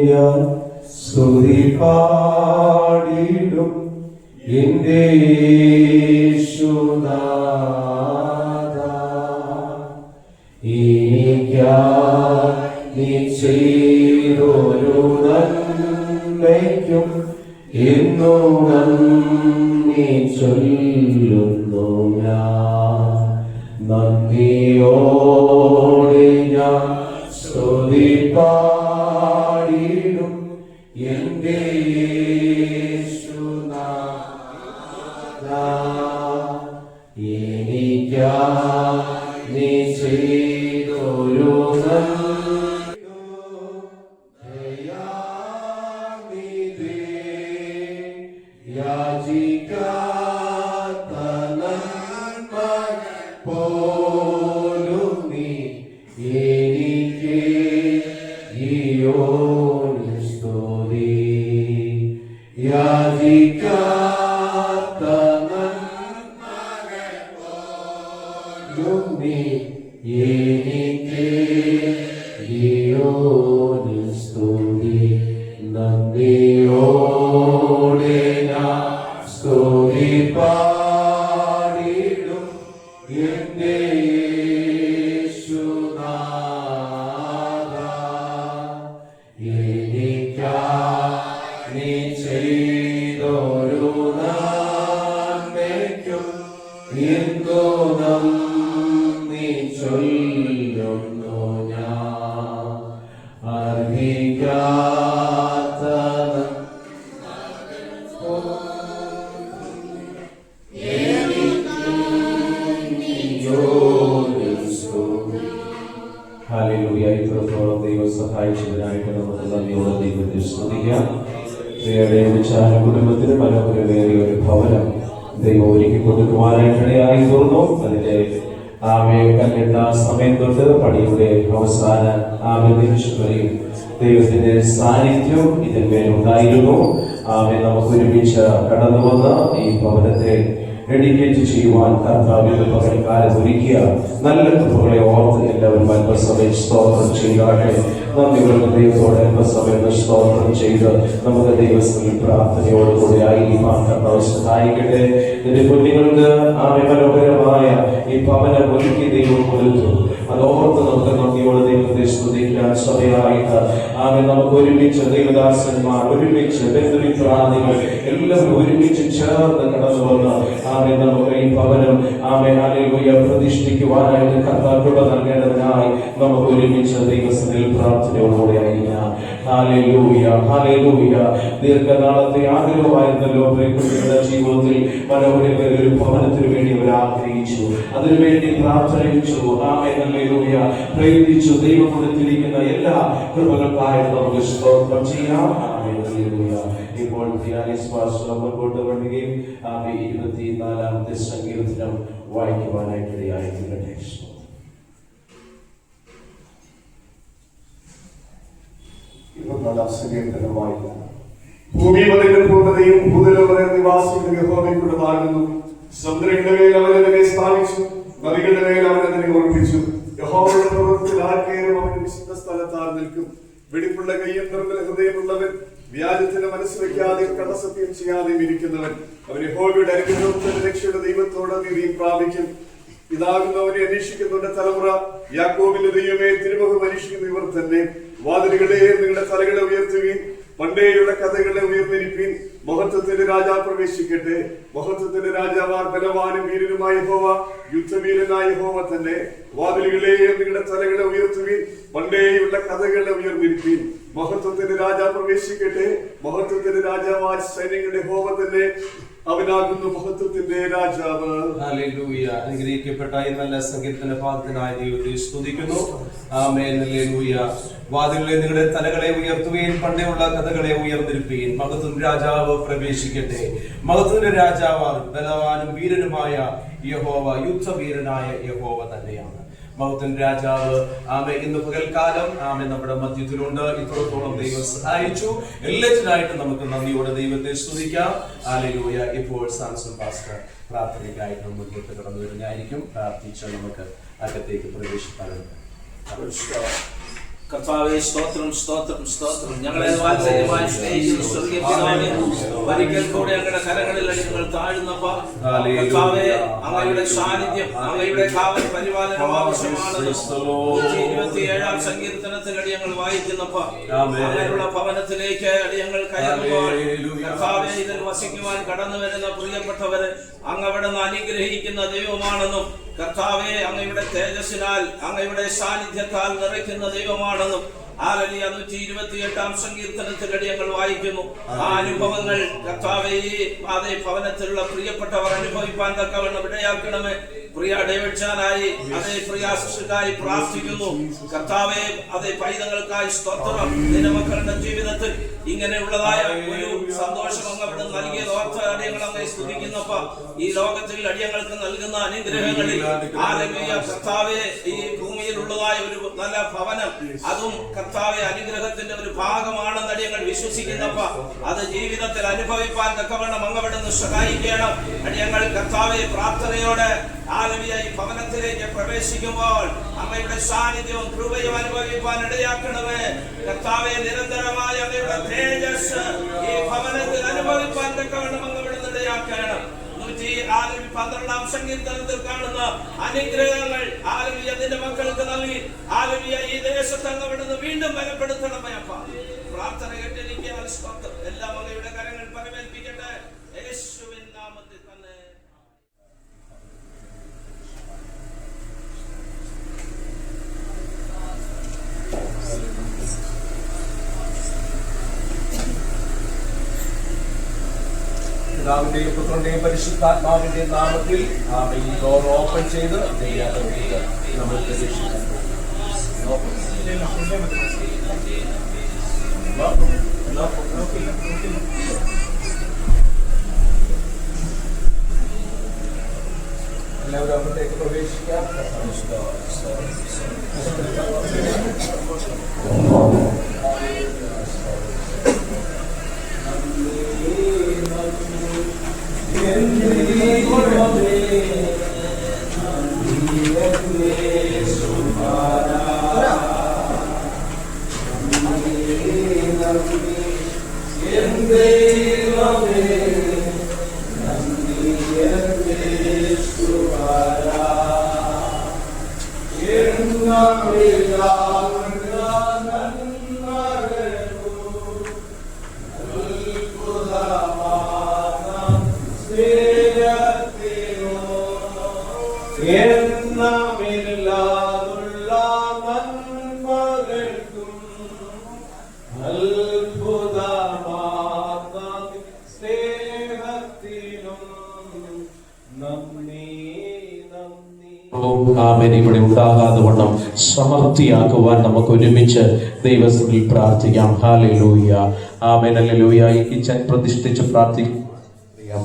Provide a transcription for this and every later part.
ഞാൻ സ്തുതി പാടിടും എന്റെ യേശുനാഥാ. നീ ചെയ്തൊരു നന്മയ്ക്കും എന്നും നന്ദി ചൊല്ലുന്നു ഞാൻ. നന്ദിയോടെ ഞാൻ സ്തുതി പാടിടും എന്റെ യേശുനാഥാ. നീ ചെയ്തൊരു യാചിക്കാത്ത നന്മ പോലും നീ എനിക്ക് സ്തുതി. യാചിക്കാത്ത നന്മകൾ പോലും നീ എനിക്ക് സ്തുതി. നന്ദിയോടെ ഞാൻ സ്തുതി പാടിടും എന്റെ യേശുനാഥാ. നീ ചെയ്തൊരു നന്മയ്ക്കും എന്തോ നന്ദി ചൊല്ലുന്നു ഞാൻ. അർഹിക്കാത്ത ഹല്ലേലൂയ. ഇത്രത്തോളം ദൈവം സഹായിച്ചതിനായിട്ട് നമുക്ക് നന്ദിയോടെ ദൈവത്തെ സ്തുതിക്കാം. കുടുംബത്തിന് മനോഹരമേറിയ ഒരു ഭവനം ദൈവം ഒരുക്കി കൊടുക്കുവാനായിട്ടിടയായി തീർന്നു. അതിന്റെ കല്ലിട്ട സമയം തൊട്ട് പണിയുടെ അവസാന നിമിഷം വരെയും ദൈവത്തിന്റെ സാന്നിധ്യം ഇതിന്മേലുണ്ടായിരുന്നു. നമുക്ക് ഒരുമിച്ച് കടന്നു വന്ന ഈ ഭവനത്തെ ഡെഡിക്കേറ്റ് ചെയ്യുവാൻ കർത്താവിന്റെ പകൽക്കാലം ഒരുക്കിയ നല്ല കൃപകളെ ഓർത്ത് എല്ലാവരും അല്പസമയം സ്തോത്രം ചെയ്താട്ടെ. നന്ദികളുടെ ദൈവത്തോടെ അല്പസമയം സ്തോത്രം ചെയ്ത് നമുക്ക് ദൈവസ്ഥയിൽ പ്രാർത്ഥനയോടുകൂടി ആയിരിക്കാൻ കർത്താവ് സഹായിക്കട്ടെ. ഇതിന്റെ കുഞ്ഞുങ്ങൾക്ക് മനോഹരമായ ഈ ഭവനം ഒരുക്കി ദൈവം കൊടുത്തു. അതോർത്ത് നമുക്ക് നന്ദിയോടെ ദൈവത്തെ സ്തുതിക്കാൻ സമയമായിട്ട് നമുക്ക് ഒരുമിച്ച് ദൈവദാസന്മാർ, ഒരുമിച്ച് ബന്ധുമിത്രാദികൾ എല്ലാവരും ഒരുമിച്ച് ചേർന്ന് കടന്നു വന്ന് നമുക്ക് ഈ ഭവനം പ്രതിഷ്ഠിക്കുവാനായിട്ട് കർത്താവ് കൃപ നൽകേണ്ടതിനായി നമുക്ക് ഒരുമിച്ച് ദൈവസന്നിധിയിൽ പ്രാർത്ഥനയോടുകൂടി ആയിരിക്കാം. Hallelujah, hallelujah. ദീർഘനാളത്തെ ആഗ്രഹമായിരുന്നല്ലോ കുട്ടികളുടെ ജീവിതത്തിൽ മനോഹരമായ ഒരു ഭവനത്തിന് വേണ്ടി അവർ ആഗ്രഹിച്ചു, അതിനുവേണ്ടി പ്രാർത്ഥിച്ചു, ഹല്ലേലൂയ, പ്രയത്നിച്ചു. ദൈവം കൊടുത്തിരിക്കുന്ന എല്ലാ കൃപകൾക്കായിട്ട് നമുക്ക് സ്തോത്രം ചെയ്യാം. ഹല്ലേലൂയ. ഇപ്പോൾ മുൻപോട്ട് വരികയും 24-ാമത്തെ സങ്കീർത്തനം വായിക്കുവാനായിട്ടിടയായിത്തീരട്ടെ. ഭൂമി അതിന്റെ പൂർണ്ണതയും ഭൂതലോകത്തെ നിവാസികളുടെ യഹോവയ്ക്കുള്ളതാകുന്നു. സമുദ്രങ്ങളുടെ മേൽ അവൻ അതിനെ സ്ഥാപിച്ചു, നദികളുടെ മേൽ അവൻ അതിനെ ഉറപ്പിച്ചു. യഹോവയുടെ പ്രവൃത്തിയിൽ ആർക്കേലും അവൻ വിശുദ്ധ സ്ഥലത്താൽ നിൽക്കും. വെടിപ്പുള്ള കയ്യും നിർമ്മല ഹൃദയമുള്ളവൻ, വ്യാജത്തിന് മനസ്സ് വയ്ക്കാതെയും കടസത്യം ചെയ്യാതെയും ഇരിക്കുന്നവൻ, അവൻ യഹോവയുടെ അനുഗ്രഹത്തിന്റെ രക്ഷയുടെ ദൈവത്തോട് നീതിയും പ്രാപിക്കും. ഇതാകുന്നവനെ അന്വേഷിക്കുന്നവരുടെ തലമുറ, യാക്കോബിന്റെ ദൈവമേ തിരുമുഖം അന്വേഷിക്കുന്ന ഇവർ തന്നെ. വാതിലുകളെ നിങ്ങളുടെ തലകളെ ഉയർത്തുകയും പണ്ടേയുള്ള കഥകളെ ഉയർന്നിരിപ്പീൻ. മഹത്വത്തിന്റെ രാജാവ് പ്രവേശിക്കട്ടെ. മഹത്വത്തിന്റെ രാജാവാർ ബലവാനും വീരനുമായ യഹോവ, യുദ്ധവീരനായ യഹോവ തന്നെ. വാതിലുകളെ നിങ്ങളുടെ തലകളെ ഉയർത്തുവീൻ, പണ്ടേയുള്ള കഥകളെ ഉയർന്നിരിപ്പീൻ. മഹത്വത്തിന്റെ രാജാവ് പ്രവേശിക്കട്ടെ. മഹത്വത്തിന്റെ രാജാവായ സൈന്യങ്ങളുടെ യഹോവ തന്നെ, അവനാകുന്നു മഹത്വത്തിന്റെ രാജാവ്. ഹല്ലേലൂയ. അനുഗ്രഹിക്കപ്പെട്ട ഈ നല്ല സങ്കീർത്തന പാദത്തിനായി ദൈവത്തെ സ്തുതിക്കുന്നു. ആമേൻ. ഹല്ലേലൂയ. വാതിലുകളെ നിങ്ങളുടെ തലകളെ ഉയർത്തുകയും പണ്ടേയുള്ള കഥകളെ ഉയർന്നിരിപ്പീൻ. മഹത്വത്തിന്റെ രാജാവ് പ്രവേശിക്കട്ടെ. മഹത്വത്തിന്റെ രാജാവ് ബലവാനും വീരനുമായ യഹോവ, യുദ്ധവീരനായ യഹോവ തന്നെയാണ്. മഹത്വന്റെ രാജാവ് ഇന്ന് പകൽക്കാലം നമ്മുടെ മധ്യത്തിലുണ്ട്. ഇത്രത്തോളം ദൈവം സഹായിച്ചു. എല്ലാറ്റിനായിട്ട് നമുക്ക് നന്ദിയോടെ ദൈവത്തെ സ്തുതിക്കാം. ഹല്ലേലൂയ. ഇപ്പോൾ സാംസൺ പാസ്റ്റർ പ്രാർത്ഥനയ്ക്കായിട്ട് മുന്നോട്ട് കടന്നു വരുന്നതായിരിക്കും. പ്രാർത്ഥിച്ച് നമുക്ക് അകത്തേക്ക് പ്രവേശിക്കാറുണ്ട്. കർത്താവേ, സ്തോത്രം സ്തോത്രം സ്തോത്രം. ഞങ്ങളെ വാത്സല്യമായി സ്നേഹിക്കുന്ന സ്വർഗീയ പിതാവേ, ഒരിക്കൽ കൂടെ ഞങ്ങളുടെ കരങ്ങളിൽ ഞങ്ങൾ താഴുന്നപ്പ കർത്താവേ, അങ്ങയുടെ സാന്നിധ്യം, അങ്ങയുടെ കാവൽ പരിപാലനം ആവശ്യമാണ്. 127-ാം സങ്കീർത്തനത്തിൽ അടിയങ്ങൾ വായിക്കുന്നപ്പ അങ്ങനെയുള്ള ഭവനത്തിലേക്ക് അടിയങ്ങൾ കയറുമ്പോൾ കർത്താവേ, ഇതിൽ വസിക്കുവാൻ കടന്നു വരുന്ന പ്രിയപ്പെട്ടവരെ അങ്ങവിടെ നിന്ന് അനുഗ്രഹിക്കുന്ന ദൈവമാണെന്നും കർത്താവേ, അങ്ങയുടെ തേജസ്സിനാൽ അങ്ങയുടെ സാന്നിധ്യത്താൽ നിറയ്ക്കുന്ന ദൈവമാണെന്നും 128-ാം സങ്കീർത്തനത്തിൽ ഞങ്ങൾ വായിക്കുന്നു. ആ അനുഭവങ്ങൾ കർത്താവേ, അതേ ഭവനത്തിലുള്ള പ്രിയപ്പെട്ടവർ അനുഭവിപ്പാൻ തക്കവണ്ണം ഇടയാക്കണമേ. പ്രിയ ഡേവിഡ്സാനായി അതേ പ്രിയാശിക്കായി പ്രാർത്ഥിക്കുന്നു കർത്താവേ. അതേ പൈതങ്ങൾക്കായി സ്തോത്രം. നിന്റെ മക്കളുടെ ജീവിതത്തിൽ ഇങ്ങനെയുള്ളതായ ഒരു സന്തോഷം അങ്ങ് അവിടെ നൽകിയത് ഓർത്ത് അടിയങ്ങൾ അങ്ങ് സ്തുതിക്കുന്നപ്പ ഈ ലോകത്തിൽ അടിയങ്ങൾക്ക് നൽകുന്ന അനുഗ്രഹങ്ങളിൽ കർത്താവെ, ഈ ഭൂമിയിലുള്ളതായ ഒരു നല്ല ഭവനം, അതും കർത്താവെ അനുഗ്രഹത്തിന്റെ ഒരു ഭാഗമാണെന്ന് അടിയങ്ങൾ വിശ്വസിക്കുന്നപ്പ അത് ജീവിതത്തിൽ അനുഭവിപ്പാൻ തക്കവണ്ണം അങ്ങവിടുന്ന് സഹായിക്കണം. അടിയങ്ങൾ കർത്താവെ പ്രാർത്ഥനയോടെ ഈ ഭവനത്തിലേക്ക് പ്രവേശിക്കുമ്പോൾ അങ്ങയുടെ സാന്നിധ്യവും കൃപയും അനുഭവിപ്പാൻ ഇടയാക്കണമേ. കർത്താവെ, നിരന്തരമായ അങ്ങയുടെ തേജസ് ഈ ഭവനത്തിൽ അനുഭവിപ്പാൻ തക്കവണ്ണം അങ്ങവിടുന്ന് ഇടയാക്കണം. 112-ാം സങ്കീർത്തനത്തിൽ കാണുന്ന അനുഗ്രഹങ്ങൾ നിന്റെ മക്കൾക്ക് നൽകി ഈ ദേശത്ത് അങ്ങവിടുന്ന് വീണ്ടും ബലപ്പെടുത്തണമേ. അപ്പ പ്രാർത്ഥന കേട്ടിരിക്കാൻ എല്ലാം അങ്ങയുടെ കരങ്ങൾ പരമേൽപ്പിക്കട്ടെ. യേശുവിൻ നാമത്തിൽ തന്നെ. പിതാവിന്റെയും പുത്രന്റെയും പരിശുദ്ധാത്മാവിന്റെയും നാമത്തിൽ ഈ ഡോർ ഓപ്പൺ ചെയ്ത് നമ്മൾ പ്രതീക്ഷിക്കാം. എല്ലാവരും അവിടത്തേക്ക് പ്രവേശിക്കാം. ഇവിടെ ഉണ്ടാകാതെ വണ്ണം സമൃദ്ധിയാക്കുവാൻ നമുക്ക് ഒരുമിച്ച് ദൈവത്തിൽ പ്രാർത്ഥിക്കാം. ഹല്ലേലൂയ, ആമേൻ, ഹല്ലേലൂയ. ഈ കിച്ചൻ പ്രതിഷ്ഠിച്ച് പ്രാർത്ഥിക്കാം.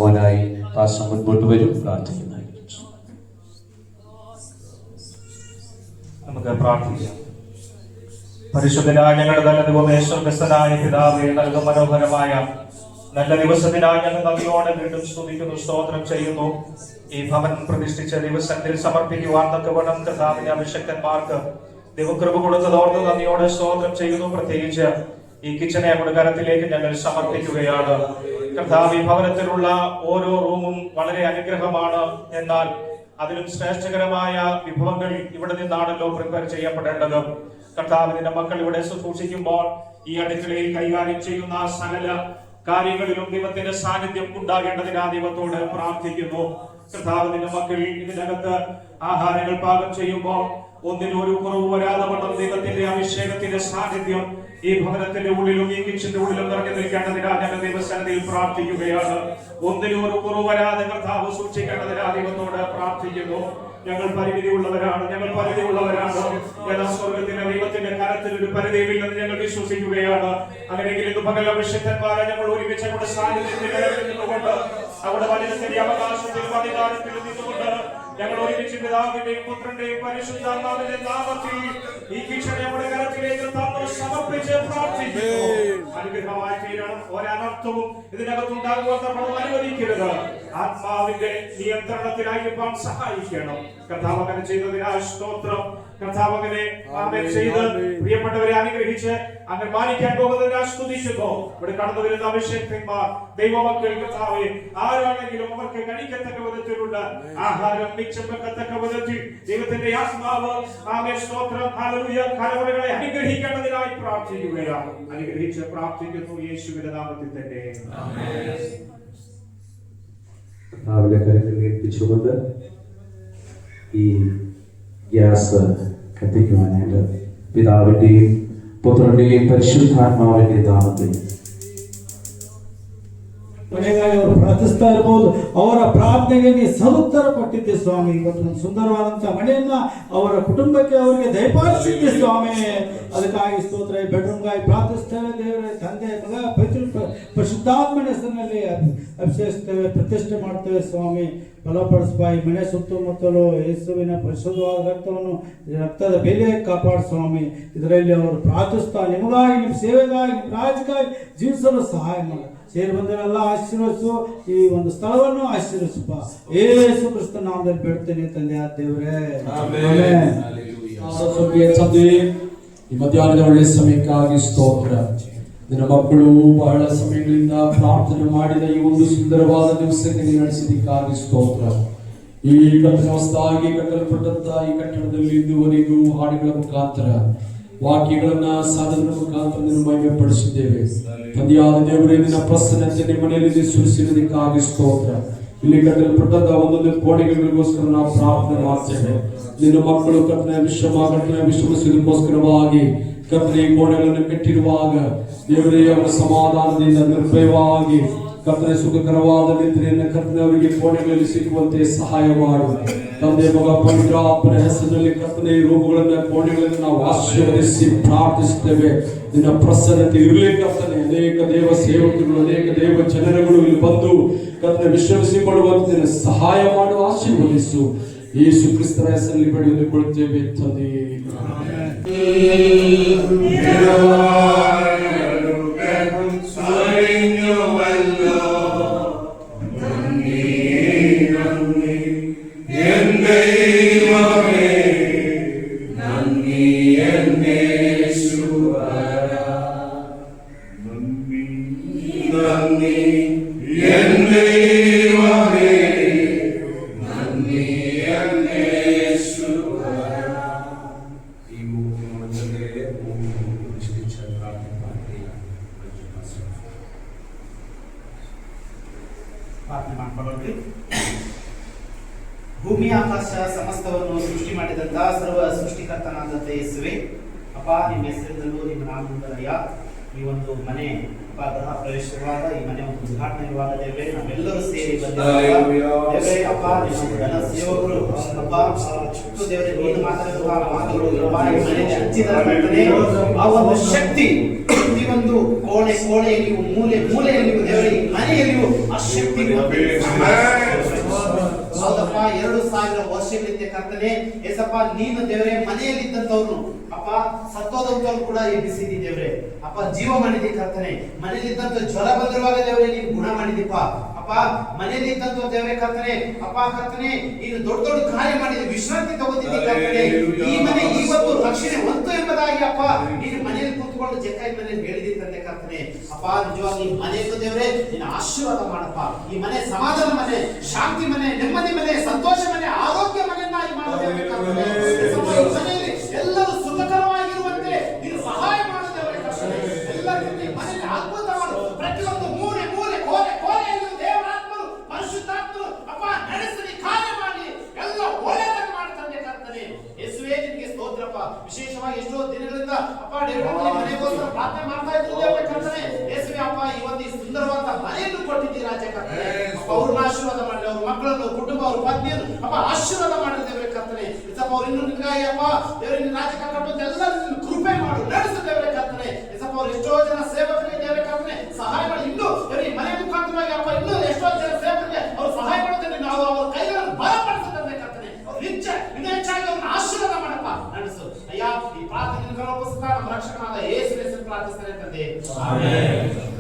മോനായി പാസ്റ്റർ മുൻപോട്ട് വരും, പ്രാർത്ഥിക്കുന്നതായി. നമുക്ക് പ്രാർത്ഥിക്കാം. പരിശുദ്ധനായ ഞങ്ങളുടെ നല്ല ദൈവമേ, സ്വർഗ്ഗസ്ഥനായ പിതാവേ, നൽകും മനോഹരമായ നല്ല ദിവസത്തിനായി ഞങ്ങൾ നന്ദിയോടെ വീണ്ടും സ്തുതിക്കുന്നു, സ്തോത്രം ചെയ്യുന്നു. ഈ ഭവനം പ്രതിഷ്ഠിച്ച ദിവസത്തിൽ സമർപ്പിക്കുവാൻ തക്കവണ്ണം കർത്താവിന്റെ അഭിഷക്തന്മാർക്ക് ദൈവകൃപ കൊടുത്തതോർത്ത് നന്ദിയോടെ സ്തോത്രം ചെയ്യുന്നു. പ്രത്യേകിച്ച് ഈ കിച്ചനെ നമ്മുടെ കരത്തിലേക്ക് ഞങ്ങൾ സമർപ്പിക്കുകയാണ്. കർത്താവ്, ഈ ഭവനത്തിലുള്ള ഓരോ റൂമും വളരെ അനുഗ്രഹമാണ്. എന്നാൽ അതിലും ശ്രേഷ്ഠകരമായ വിഭവങ്ങൾ ഇവിടെ നിന്നാണല്ലോ പ്രിപ്പയർ ചെയ്യപ്പെടേണ്ടത്. കർത്താവിന്റെ മക്കൾ ഇവിടെ ശുശ്രൂഷിക്കുമ്പോൾ ഈ അടുക്കളയിൽ കൈകാര്യം ചെയ്യുന്ന സകല കാര്യങ്ങളിലും ദൈവത്തിന്റെ സാന്നിധ്യം ഉണ്ടാകേണ്ടതിനാ ദൈവത്തോട് പ്രാർത്ഥിക്കുന്നു. കർത്താവിന്റെ മക്കൾ ഇതിനകത്ത് ആഹാരങ്ങൾ പാകം ചെയ്യുമ്പോൾ ഒന്നിനും ഒരു കുറവ് വരാതെ വണ്ണം ദൈവത്തിന്റെ അഭിഷേകത്തിന്റെ സാന്നിധ്യം ഈ ഭവനത്തിന്റെ ഉള്ളിലും ഈ കിച്ചന്റെ ഉള്ളിലും നിറഞ്ഞു നിൽക്കേണ്ടതിനാ ഞങ്ങൾ ദൈവസന്നിധിയിൽ പ്രാർത്ഥിക്കുകയാണ്. ഒന്നിനും ഒരു കുറവ് വരാതെ കർത്താവ് സൂക്ഷിക്കേണ്ടതിനാ ദൈവത്തോട് പ്രാർത്ഥിക്കുന്നു. ഞങ്ങൾ പരിമിതിയുള്ളവരാണ്. എന്നാൽ സ്വർഗത്തിലെ ദൈവത്തിന്റെ കരത്തിൽ ഒരു പരിധിയില്ലെന്ന് ഞങ്ങൾ വിശ്വസിക്കുകയാണ്. അങ്ങനെയെങ്കിൽ ഇന്ന് പകൽ അഭിഷേകന്മാരെ ഞങ്ങൾ ഒരുമിച്ച് നമ്മുടെ സാന്നിധ്യത്തിൽ നിന്നുകൊണ്ട് അവിടെ വചനത്തിന്റെ അവകാശത്തിലും അധികാരത്തിലും നിന്നുകൊണ്ട് ഞങ്ങൾ ഒരുമിച്ച് പിതാവിന്റെയും പുത്രന്റെയും പരിശുദ്ധാത്മാവിന്റെയും നാമത്തിൽ ഈ കിച്ചനെ നമ്മുടെ കരത്തിലേക്ക് തന്നു സമർപ്പിച്ച് പ്രാർത്ഥിക്കുന്നു. അനുഗ്രഹമായി തീരണം. ഒരനർത്ഥവും ഇതിനകത്തുണ്ടാകുവാൻ നമ്മൾ അനുവദിക്കരുത്. ആത്മാവിന്റെ നിയന്ത്രണത്തിലായിരിക്കാൻ സഹായിക്കണം. കർത്താവ് അങ്ങനെ ചെയ്തതിനാൽ സ്തോത്രം. കർത്താവ് അങ്ങനെ ആമേൻ ചെയ്ത് പ്രിയപ്പെട്ടവരെ അനുഗ്രഹിച്ച് അങ്ങനെ മാനിക്കാൻ പോകുന്നതിനെ സ്തുതിക്കുന്നു. ഇവിടെ കടന്നു വരുന്ന അഭിഷേകന്മാർ ദൈവമക്കൾ കർത്താവെ ആരാണെങ്കിലും അവർക്ക് കഴിക്കത്തക്ക വിധത്തിലുള്ള ആഹാരം മിച്ചം വെക്കത്തക്ക വിധത്തിൽ ദൈവത്തിന്റെ ആത്മാവ് ആമേൻ സ്തോത്രം ഹല്ലേലൂയ കലവറകളെ അനുഗ്രഹിക്കേണ്ടതിനായി പ്രാർത്ഥിക്കുകയാണ്. അനുഗ്രഹിച്ച് പ്രാർത്ഥിക്കുന്നു യേശുവിന്റെ നാമത്തിൽ തന്നെ ആമേൻ. കർത്താവിന്റെ കരങ്ങളിൽ ഏൽപ്പിച്ചുകൊണ്ട് ഈ ഗ്യാസ് കത്തിക്കുവാനായിട്ട് പിതാവിന്റെയും പുത്രന്റെയും ಪರಿಶುದ್ಧಾತ್ಮಾವಿന്റെ ನಾಮದಲ್ಲಿ ಕೊನೆಗಾಗಿ ಅವರು ಪ್ರಾರ್ಥಿಸ್ತಾ ಇರಬಹುದು. ಅವರ ಪ್ರಾರ್ಥನೆಗೆ ನೀವು ಸದುತ್ತರ ಕೊಟ್ಟಿದ್ದೆ ಸ್ವಾಮಿ. ಇವತ್ತು ಸುಂದರವಾದಂತಹ ಮನೆಯನ್ನ ಅವರ ಕುಟುಂಬಕ್ಕೆ ಅವರಿಗೆ ದಯಪಾಲಿಸಿದ್ದೆ ಸ್ವಾಮಿ. ಅದಕ್ಕಾಗಿ ಸ್ತೋತ್ರ. ಬೆಡ್ರೂಮ್ಗಾಗಿ ಪ್ರಾರ್ಥಿಸ್ತೇವೆ ದೇವರೇ, ತಂದೆ ಮಗ ಪರಿಶುದ್ಧಾತ್ಮನ ಹೆಸರಿನಲ್ಲಿ ಅಭಿಷೇಕಿಸ್ತೇವೆ, ಪ್ರತಿಷ್ಠೆ ಮಾಡ್ತೇವೆ ಸ್ವಾಮಿ. ಬಲಪಡಿಸುವ ಈ ಮನೆ ಸುತ್ತಮುತ್ತಲು ಯೇಸುವಿನ ಪರಿಶುದ್ಧವಾದ ರಕ್ತದ ಬೆಲೆ ಕಾಪಾಡು ಸ್ವಾಮಿ. ಇದರಲ್ಲಿ ಅವರು ಪ್ರಾರ್ಥಿಸ್ತಾ ನಿಮಗಾಗಿ, ನಿಮ್ಮ ಸೇವೆಗಾಗಿ, ನಿಮ್ಮ ರಾಜ್ಯಕ್ಕಾಗಿ ಜೀವಿಸಲು ಸಹಾಯ ಮಾಡಿ. ಸೇರಿ ಬಂದರೆಲ್ಲ ಆಶೀರ್ವದಿಸು, ಈ ಒಂದು ಸ್ಥಳವನ್ನು ಆಶೀರ್ವದಿಸಪ್ಪ. ಯೇಸು ಕ್ರಿಸ್ತ ನಾಮದಲ್ಲಿ ಬೇಡ್ತೇನೆ ತಂದೆ ದೇವರೇ, ಆಮೆನ್. ಸ್ವರ್ಗೀಯ ತಂದೆ, ಈ ಮಧ್ಯಾಹ್ನದ ಒಳ್ಳೆ ಸಮಯಕ್ಕಾಗಿ ಸ್ತೋತ್ರ. ನಿನ್ನ ಮಕ್ಕಳು ಬಹಳ ಸಮಯಗಳಿಂದ ಪ್ರಾರ್ಥನೆ ಮಾಡಿದ ಈ ಒಂದು ಸುಂದರವಾದ ದಿವಸಕ್ಕೆ ನೀವು ನಡೆಸಿದ್ದಕ್ಕಾಗಿ ಸ್ತೋತ್ರ. ಈ ಹೊಸದಾಗಿ ಕಟ್ಟಲ್ಪಟ್ಟಂತ ಈ ಕಟ್ಟಡದಲ್ಲಿ ಇದುವರೆಗೂ ಹಾಡುಗಳ ಮುಖಾಂತರ ವಾಕ್ಯಗಳನ್ನ ಸಾಧನದ ಮುಖಾಂತರ ನಿನ್ನ ಮಹಿಮೆ ಪಡಿಸಿದ್ದೇವೆ. ತಂದೆಯಾದ ದೇವರೇ, ನಿನ್ನ ಪ್ರಸನ್ನತೆ ನಿಮ್ಮ ಮನೆಯಲ್ಲಿ ಸುರಿಸಿರುವುದಕ್ಕಾಗಿ ಸ್ತೋತ್ರ. ಇಲ್ಲಿ ಕಟ್ಟಲ್ಪಟ್ಟಂತ ಒಂದೊಂದು ಕೋಣೆಗಳಿಗೋಸ್ಕರ ನಾವು ಪ್ರಾರ್ಥನೆ ಮಾಡ್ತೇವೆ. ನಿನ್ನ ಮಕ್ಕಳು ಕರ್ತನೆ ವಿಶ್ರಮಿಸುವುದಕ್ಕೋಸ್ಕರವಾಗಿ ಕರ್ತನೆ ಕೋಣೆಗಳನ್ನು ಕಟ್ಟಿರುವಾಗ ದೇವರೇ, ಅವರ ಸಮಾಧಾನದಿಂದ ನಿರ್ಭಯವಾಗಿ ಕರ್ತನೆ ಸುಖಕರವಾದ ನಿದ್ರೆಯನ್ನು ಕರ್ತನೆ ಅವರಿಗೆ ಕೋಣೆಗಳಲ್ಲಿ ಸಿಕ್ಕುವಂತೆ ಸಹಾಯ ಮಾಡು. ತಂದೆ ಮಗ ಪವಿತ್ರಾತ್ಮನ ಹೆಸರಿನಲ್ಲಿ ಕರ್ತನೆ ಈ ರೂಪಗಳನ್ನ ಕೋಣೆಗಳನ್ನು ನಾವು ಆಶೀರ್ವದಿಸಿ ಪ್ರಾರ್ಥಿಸುತ್ತೇವೆ. ನಿನ್ನ ಪ್ರಸನ್ನತೆ ಇರಲಿ ಕರ್ತನೆ. ಅನೇಕ ದೇವ ಸೇವಕರು, ಅನೇಕ ದೇವ ಜನರುಗಳು ಇಲ್ಲಿ ಬಂದು ಕರ್ತನೆ ವಿಶ್ರಮಿಸಿಕೊಳ್ಳುವಂತೆ ನಿನ್ನ ಸಹಾಯ ಮಾಡು, ಆಶೀರ್ವದಿಸು. ಯೇಸು ಕ್ರಿಸ್ತರ ಹೆಸರಲ್ಲಿ ಬೇಡಿಕೊಳ್ಳುತ್ತೇವೆ ತಂದೆ. ಭೂಮಿ ಆಕಾಶ ಸಮಸ್ತವನ್ನು ಸೃಷ್ಟಿ ಮಾಡಿದಂತ ಸರ್ವ ಸೃಷ್ಟಿಕರ್ತನಾದಂತ ಯೇಸುವೆ, ಅಪ್ಪ ನಿಮ್ಮ ಹೆಸರಿನಲ್ಲೂ ನಿಮ್ಮ ನಾಮದಲ್ಲಯ್ಯ ಈ ಒಂದು ಮನೆ ಗೃಹ ಪ್ರವೇಶವಾದ ಈ ಮನೆ ಒಂದು ಉದ್ಘಾಟನೆ ಇರುವಾಗ ದೇವರೇ, ನಾವೆಲ್ಲರೂ ಸೇರಿ ದೇವರೇ ಅಪ್ಪ ನಿಮ್ಮ ಜನ ಸೇವಕರು ಅಪ್ಪ ದೇವರೇ, ನೀನು ಮಾತಾಡುವ ಮಾತುಗಳು ಈ ಮನೆ ಹಂಚಿದ ಆ ಒಂದು ಶಕ್ತಿ ಪ್ರತಿಯೊಂದು ಕೋಣೆಯಲ್ಲಿಯೂ ಮೂಲೆಯಲ್ಲಿಯೂ ದೇವರೇ, ಈ ಮನೆಯಲ್ಲಿಯೂ ಆ ಶಕ್ತಿ ಹೌದಪ್ಪ. 2000 ವರ್ಷಗಳಿಂದ ಕರ್ತನೆ ಏಸಪ್ಪ, ನೀನು ದೇವರೇ ಮನೆಯಲ್ಲಿದ್ದಂಥವ್ರು ಅಪ್ಪ ಸತ್ತೋದಂತವ್ರು ಕೂಡ ಎಬ್ಬಿಸಿದಿ ದೇವರೇ ಅಪ್ಪ, ಜೀವ ಮಾಡಿದಿ ಕರ್ತನೆ. ಮನೆಯಲ್ಲಿದ್ದಂತ ಜ್ವರ ಬಂದಿರುವಾಗ ದೇವರೇ ನೀನು ಗುಣ ಮಾಡಿದಿಪ್ಪ ಅಪ್ಪ. ಮನೆಯಲ್ಲಿದ್ದಂತ ದೇವರೇ ಕರ್ತನೆ ಅಪ್ಪ ಕರ್ತನೆ, ನೀನು ದೊಡ್ಡ ದೊಡ್ಡ ಕಾರ್ಯ ಮಾಡಿದಿ, ವಿಶ್ರಾಂತಿ ತಗೋತಿದ್ದಿ ಕರ್ತನೆ. ಈ ಮನೆ ಇವತ್ತು ರಕ್ಷಣೆ ಹೊಂತು ಎಂಬುದಾಗಿ ಅಪ್ಪ ನೀನು ಮನೆಯಲ್ಲಿ ಕೂತ್ಕೊಂಡು ಜಕ್ಕಾಯಿ ಮನೆಯಲ್ಲಿ ಹೇಳಿದಿ ತಂದೆ ಕರ್ತನೆ ಅಪ್ಪ. ನಿಜವಾಗಿ ಮನೆಯನ್ನು ದೇವರೇ ನಿನ್ನ ಆಶೀರ್ವಾದ ಮಾಡಪ್ಪ. ಈ ಮನೆ ಸಮಾಧಾನ ಮನೆ, ಶಾಂತಿ ಮನೆ, ನೆಮ್ಮದಿ ಮನೆ, ಸಂತೋಷ ಮನೆ, ಆರೋಗ್ಯ ಮನೆಯನ್ನಾಗಿ ಮಾಡಬೇಕು ಕರ್ತನೆ. ಮನೆಯಲ್ಲಿ ಎಲ್ಲರೂ ಸುಖಕರವಾಗಿರುವಂತೆ ನೀನು ಸಹಾಯ ಮಾಡುತ್ತೇವೆ ಕರ್ತನೆ. ಎಲ್ಲರಿಗೂ ಮನೆಯಲ್ಲಿ ಅದ್ಭುತ ಮಾಡು. ಪ್ರತಿಯೊಂದು ಮೂಲೆ ಕೋರೆಯಲ್ಲೂ ದೇವರಾತ್ಮರು ಪರಿಶುದ್ಧಾತ್ಮರು ಅಪ್ಪ ನಡೆಸಿ ಕಾರ್ಯ ಮಾಡಿ ಎಲ್ಲ ಒಳ್ಳೆಯದನ್ನು ಮಾಡ್ತಾನೆ ಕರ್ತನೆ. ಯೇಸುವೇ ನಿನಗೆ ಸ್ತೋತ್ರಪ್ಪ. ವಿಶೇಷವಾಗಿ ಎಷ್ಟೋ ದಿನಗಳಿಂದ ಅಪ್ಪ ಮನೆಗೋಸ್ಕರ ಪ್ರಾರ್ಥನೆ ಮಾಡ್ತಾ ಇದ್ದೇವೆ ಕರ್ತನೆ. ಯೇಸುವೇ ಅಪ್ಪ, ಈ ಒಂದು ಸುಂದರವಾದ ಮನೆಯನ್ನು ಕೊಟ್ಟಿದ್ದೀರಿ ರಾಜ್ಯ ಕರ್ತನೆ. ಅವ್ರನ್ನ ಆಶೀರ್ವಾದ ಮಾಡಿ, ಅವ್ರ ಮಕ್ಕಳನ್ನು, ಕುಟುಂಬ, ಅವ್ರ ಪತ್ನಿಯನ್ನು ಅಪ್ಪ ಆಶೀರ್ವಾದ ಮಾಡಿದ್ದೇವೆ ಕರ್ತನೆ. ಇಸಪ್ಪ ಅವ್ರು ಇನ್ನೂ ನಿನಗಾಗಿ ಅಪ್ಪ ದೇವರೇ ನಿನ್ನ ರಾಜ್ಯ ಕಟ್ಟುವಂತೆ ಎಲ್ಲ ಕೃಪೆ ಮಾಡು, ನಡೆಸುತ್ತೇವೆ ಕರ್ತನೆ. ಇಸಪ್ಪ ಅವ್ರು ಎಷ್ಟೋ ಜನ ಸೇವಕರಿದ್ದೇವೆ ಕರ್ತನೆ, ಸಹಾಯ ಮಾಡಿ. ಇನ್ನೂ ಮನೆ ಮುಖಾಂತರವಾಗಿ ಅಪ್ಪ ಇನ್ನೂ ಎಷ್ಟೋ ಜನ ಸೇವಕರಿಗೆ ಅವ್ರು ಸಹಾಯ ಮಾಡುತ್ತೇವೆ. ನಾವು ಅವ್ರ ಕೈಗಳನ್ನು ಬಲಪಡಿಸುತ್ತೇವೆ ಕರ್ತನೆ. ಅವ್ರು ಇನ್ನೂ ಹೆಚ್ಚಾಗಿ ಅವ್ರನ್ನ ಆಶೀರ್ವಾದ ಮಾಡಪ್ಪ, ನಡೆಸು ಅಯ್ಯ. ಈ ಪ್ರಾರ್ಥನೆ ಪುಸ್ತಕ ನಮ್ಮ ರಕ್ಷಕನಾದ ಯೇಸು ಹೆಸರು ಪ್ರಾರ್ಥಿಸ್ತೇನೆ ತಂದೆ, amen.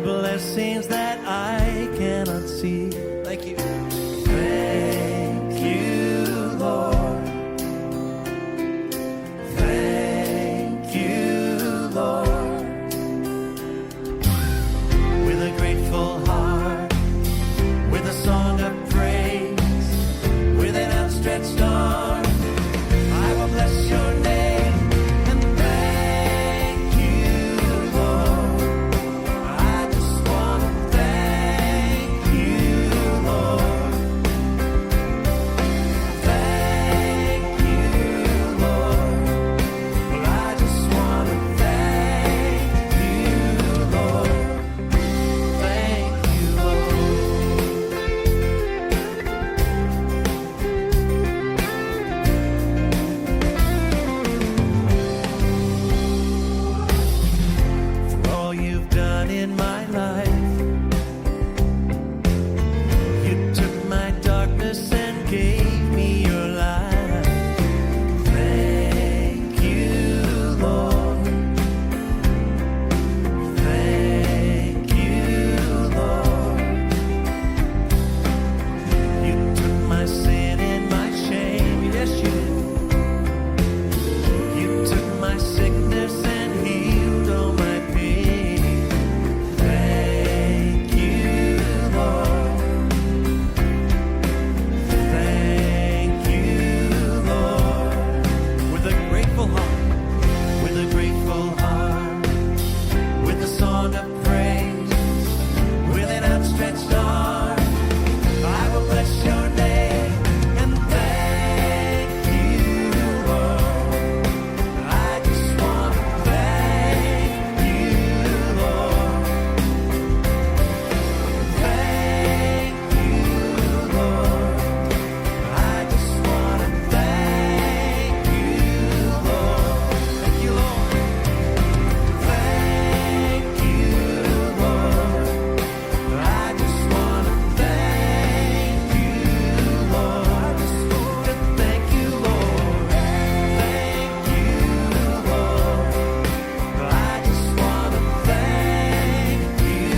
blessings that I cannot see. Thank you. Thank you, Lord. Thank you, Lord. With a grateful heart, with a song of praise, with an outstretched arm, I will bless your name and thank you, Lord. I just want to thank you, Lord. Thank you, Lord. Well, I just want to thank you, Lord. Thank you, for all you've done in my life. You took my darkness and gave me your light. Thank you, Lord. Thank you, Lord. You took my sin and my shame. Yes, you did. You took my sickness and healed all my pain. Thank you, Lord. Thank you, Lord. With a grateful heart, with a grateful heart, with a song of praise, with an outstretched arm, I will bless your name and thank you, Lord. I just want to thank you, Lord. Thank you, Lord. I just want to thank you, Lord. Thank you, Lord. Thank you, Lord. I just want to thank you, Lord. I just want to thank you, Lord. Thank you, Lord. I just want to thank you,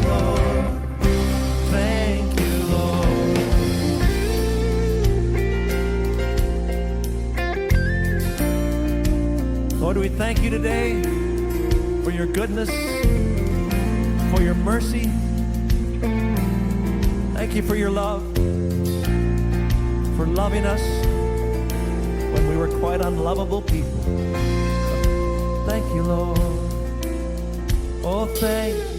Lord. Thank you, Lord. Lord, we thank you today for your goodness, for your mercy. Thank you for your love, for loving us when we were quite unlovable people. Thank you, Lord. Oh, thank you.